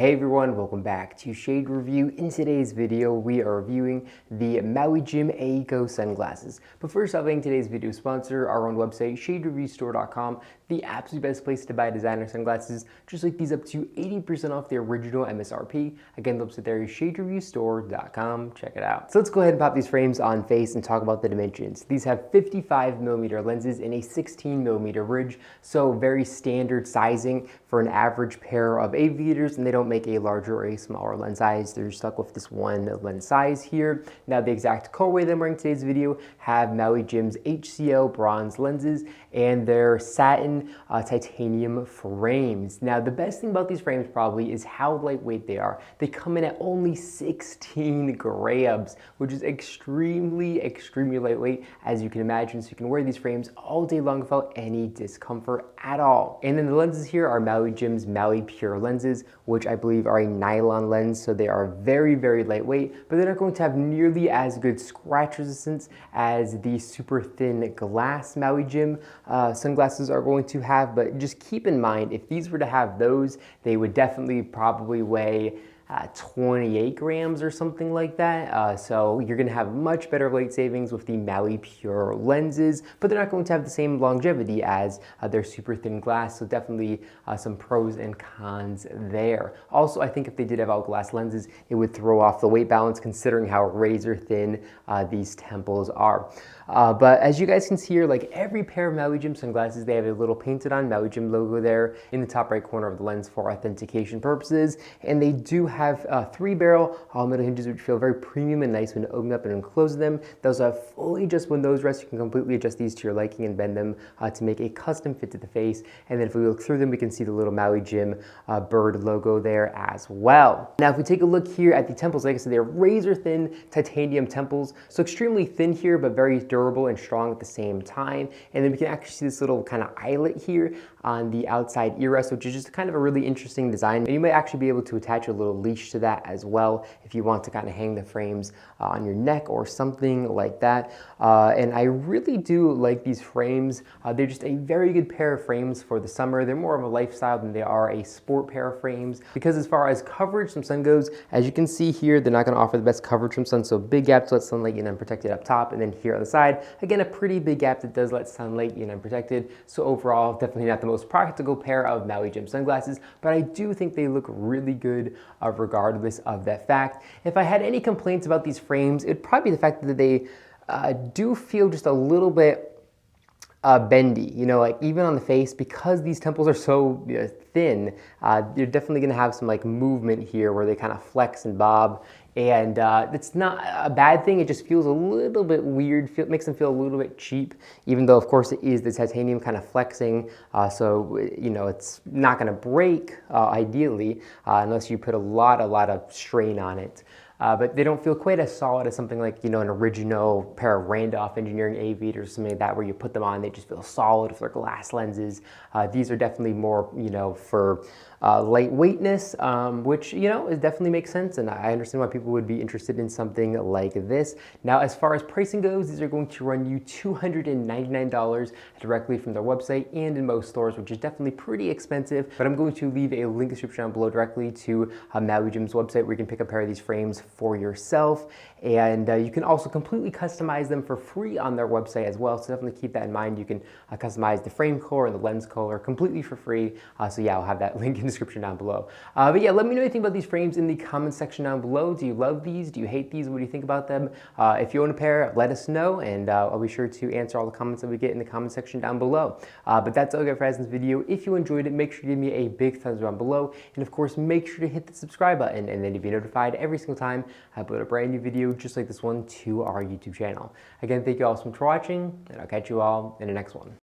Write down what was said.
Hey everyone, welcome back to Shade Review. In today's video, we are reviewing the Maui Gym AEKO sunglasses. But first off, today's video sponsor, our own website, shadereviewstore.com, the absolute best place to buy designer sunglasses, just like these up to 80% off the original MSRP. Again, the website there is shadereviewstore.com. Check it out. So let's go ahead and pop these frames on face and talk about the dimensions. These have 55mm lenses and a 16mm ridge, so very standard sizing for an average pair of aviators, and they don't make a larger or a smaller lens size. They're stuck with this one lens size here. Now the exact colorway that I'm wearing today's video have Maui Gym's HCL bronze lenses and their satin titanium frames. Now the best thing about these frames probably is how lightweight they are. They come in at only 16 grams, which is extremely lightweight, as you can imagine, so you can wear these frames all day long without any discomfort at all. And then the lenses here are Maui Gym's Maui Pure lenses, which I believe are a nylon lens, so they are very lightweight, but they're not going to have nearly as good scratch resistance as the super thin glass Maui Gym sunglasses are going to have. But just keep in mind, if these were to have those, they would definitely probably weigh 28 grams or something like that. So you're gonna have much better light savings with the Maui Pure lenses, but they're not going to have the same longevity as their super thin glass. So definitely some pros and cons there. Also, I think if they did have all glass lenses, it would throw off the weight balance considering how razor thin these temples are. But as you guys can see here, like every pair of Maui Gym sunglasses, they have a little painted on Maui Gym logo there in the top right corner of the lens for authentication purposes. And they do have 3-barrel all-metal hinges, which feel very premium and nice when you open up and unclose them. Those have fully adjustable nose rests. You can completely adjust these to your liking and bend them to make a custom fit to the face. And then if we look through them, we can see the little Maui Gym bird logo there as well. Now, if we take a look here at the temples, like I said, they're razor thin titanium temples. So extremely thin here, but very durable and strong at the same time. And then we can actually see this little kind of eyelet here on the outside ear rest, which is just kind of a really interesting design. And you might actually be able to attach a little leash to that as well if you want to kind of hang the frames on your neck or something like that. And I really do like these frames. They're just a very good pair of frames for the summer. They're more of a lifestyle than they are a sport pair of frames, because as far as coverage from sun goes, as you can see here, they're not going to offer the best coverage from sun. So big gap to let sunlight in unprotected up top, and then here on the side, again, a pretty big gap that does let sunlight in unprotected. So overall, definitely not the most practical pair of Maui Gym sunglasses, but I do think they look really good regardless of that fact. If I had any complaints about these frames, it'd probably be the fact that they do feel just a little bit bendy, you know, like even on the face, because these temples are so thin, you're definitely gonna have some like movement here where they kind of flex and bob. And it's not a bad thing, it just feels a little bit weird, makes them feel a little bit cheap, even though of course it is the titanium kind of flexing, so you know, it's not gonna break ideally, unless you put a lot of strain on it. But they don't feel quite as solid as something like, you know, an original pair of Randolph Engineering aviators or something like that, where you put them on, they just feel solid with their glass lenses. These are definitely more, you know, for lightweightness, which, you know, it definitely makes sense, and I understand why people would be interested in something like this. Now, as far as pricing goes, these are going to run you $299 directly from their website and in most stores, which is definitely pretty expensive, but I'm going to leave a link in the description down below directly to Maui Gym's website, where you can pick a pair of these frames for yourself. And you can also completely customize them for free on their website as well, so definitely keep that in mind. You can customize the frame color and the lens color completely for free. So yeah, I'll have that link in the description down below. But yeah, let me know anything about these frames in the comment section down below. Do you love these? Do you hate these? What do you think about them? If you own a pair, let us know, and I'll be sure to answer all the comments that we get in the comment section down below. But that's all I got for this video. If you enjoyed it, make sure to give me a big thumbs up down below, and of course, make sure to hit the subscribe button, and then you'll be notified every single time I upload a brand new video just like this one to our YouTube channel. Again, thank you all so much for watching, and I'll catch you all in the next one.